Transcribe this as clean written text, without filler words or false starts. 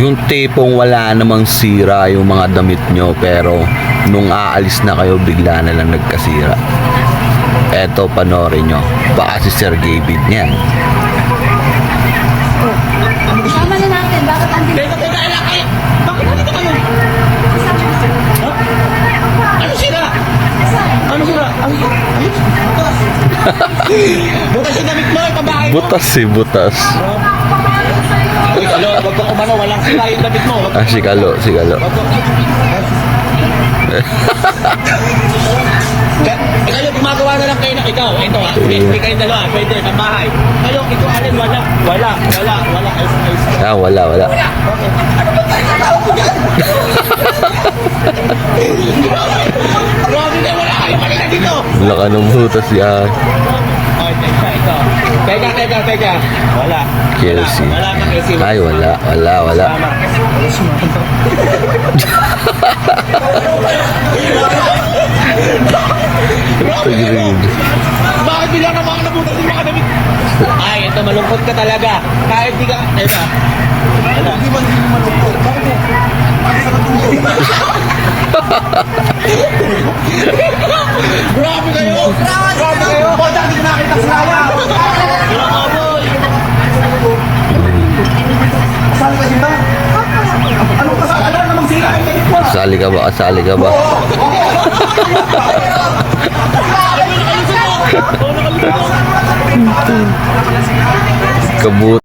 Yung tipong wala namang sira yung mga damit nyo, pero nung aalis na kayo, bigla na lang nagkasira. Eto, panoorin nyo. Baka si Sir Gavid niyan. Tama na natin, bakit andito? Teka, laki! Bakit nandito kayo? Ha? Ano sila? Ano sila? Butas yung damit mo, pabahay mo. Butas si butas. Uy, alo, wag ka kumano, walang sila yung damit mo. Ah, si Kalo, si Kalo. Kayo, gumagawa na lang kayo na ikaw. Ito ha, pwede kayong dalawa, pwede, sa bahay. Kayo, ito alin, wala. Ah, wala. Ano ba tayo natawag ko dyan? Grabe na, wala kayo kanina dito. Laka ng butas yan. Ay, ito. Teka. Wala. Kelsey. Wala ka, Kelsey. Ay, wala. Tama. Bakit bigla na mga nabutas yung mga damit? Ay, ito, malungkot ka talaga. Kahit di ka... Teka. Wala. Hindi man malungkot. Bakit mo? Grabe kayo! Bakit hindi nakita sa laya? Saan ka dito? Anong kasalanan namang sila? Kasali ka ba? Kasali ka ba? Ano Kabut.